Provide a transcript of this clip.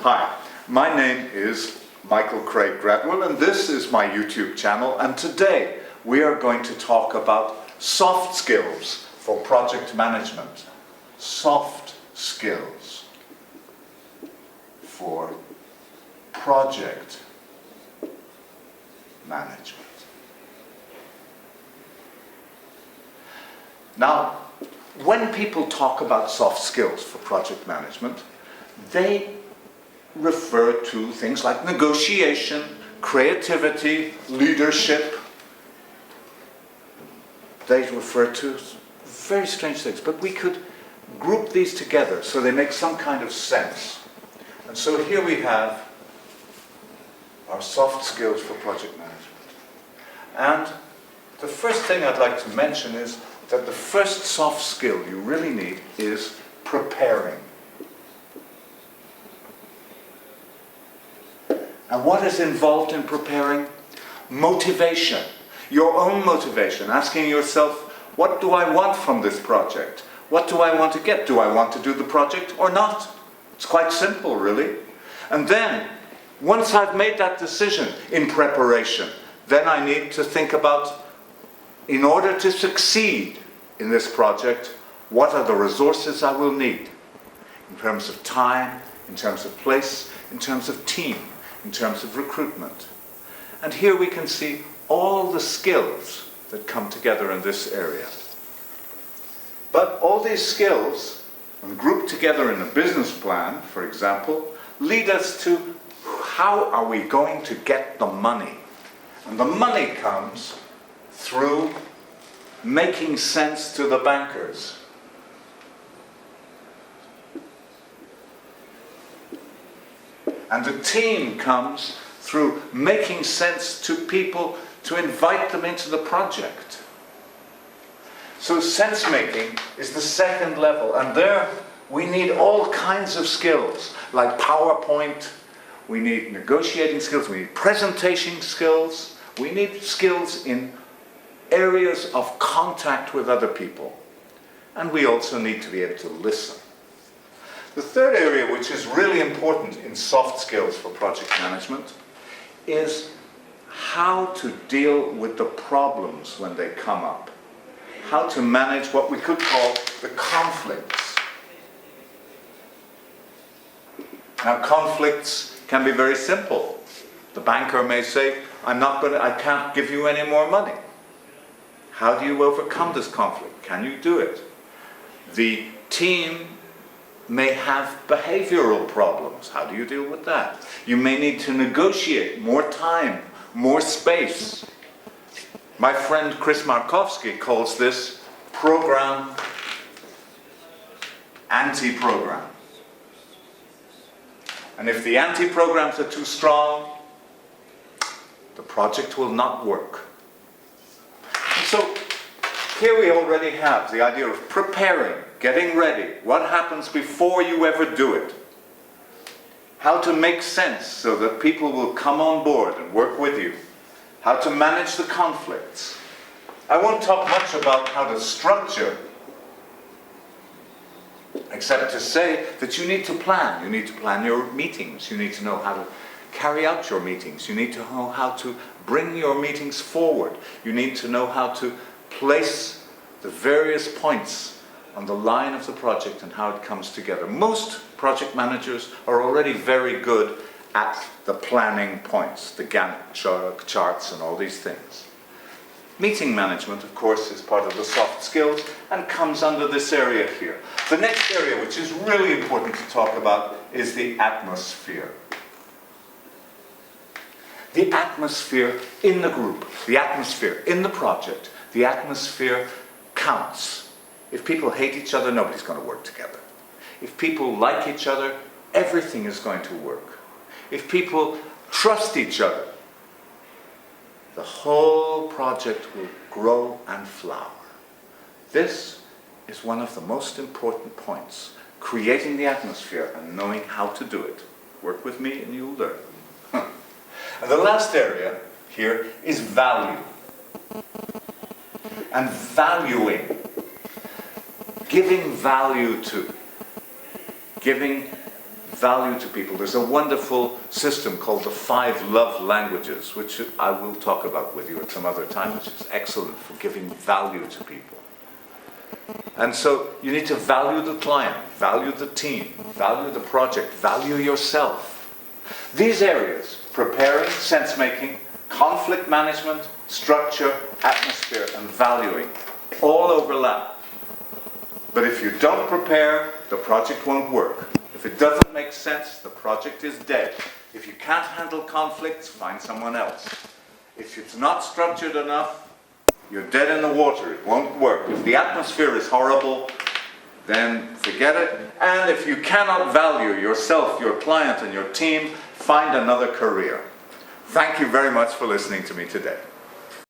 Hi, my name is Michael Craig Gradwell and this is my YouTube channel, and today we are going to talk about soft skills for project management. Soft skills for project management. Now, when people talk about soft skills for project management, they refer to things like negotiation, creativity, leadership. They refer to very strange things, but we could group these together so they make some kind of sense. And so here we have our soft skills for project management. And the first thing I'd like to mention is that the first soft skill you really need is preparing. And what is involved in preparing? Motivation. Your own motivation. Asking yourself, what do I want from this project? What do I want to get? Do I want to do the project or not? It's quite simple, really. And then, once I've made that decision in preparation, then I need to think about, in order to succeed in this project, what are the resources I will need? In terms of time, in terms of place, in terms of team, in terms of recruitment. And here we can see all the skills that come together in this area. But all these skills, when grouped together in a business plan, for example, lead us to how are we going to get the money? And the money comes through making sense to the bankers. And the team comes through making sense to people to invite them into the project. So sense making is the second level, and there we need all kinds of skills, like PowerPoint, we need negotiating skills, we need presentation skills, we need skills in areas of contact with other people, and we also need to be able to listen. The third area, which is really important in soft skills for project management, is how to deal with the problems when they come up. How to manage what we could call the conflicts. Now, conflicts can be very simple. The banker may say, I can't give you any more money. How do you overcome this conflict? Can you do it? The team may have behavioral problems. How do you deal with that? You may need to negotiate more time, more space. My friend Chris Markowski calls this program anti-program. And if the anti-programs are too strong, the project will not work. And so here we already have the idea of preparing, getting ready, what happens before you ever do it. How to make sense so that people will come on board and work with you. How to manage the conflicts. I won't talk much about how to structure, except to say that you need to plan. You need to plan your meetings. You need to know how to carry out your meetings. You need to know how to bring your meetings forward. You need to know how to place the various points on the line of the project and how it comes together. Most project managers are already very good at the planning points, the Gantt charts and all these things. Meeting management, of course, is part of the soft skills and comes under this area here. The next area, which is really important to talk about, is the atmosphere. The atmosphere in the group, the atmosphere in the project, the atmosphere counts. If people hate each other, nobody's going to work together. If people like each other, everything is going to work. If people trust each other, the whole project will grow and flower. This is one of the most important points. Creating the atmosphere and knowing how to do it. Work with me and you'll learn. And the last area here is value. And valuing. Giving value to. Giving value to people. There's a wonderful system called the 5 love languages, which I will talk about with you at some other time, which is excellent for giving value to people. And so you need to value the client, value the team, value the project, value yourself. These areas, preparing, sense-making, conflict management, structure, atmosphere, and valuing, all overlap. But if you don't prepare, the project won't work. If it doesn't make sense, the project is dead. If you can't handle conflicts, find someone else. If it's not structured enough, you're dead in the water. It won't work. If the atmosphere is horrible, then forget it. And if you cannot value yourself, your client, and your team, find another career. Thank you very much for listening to me today.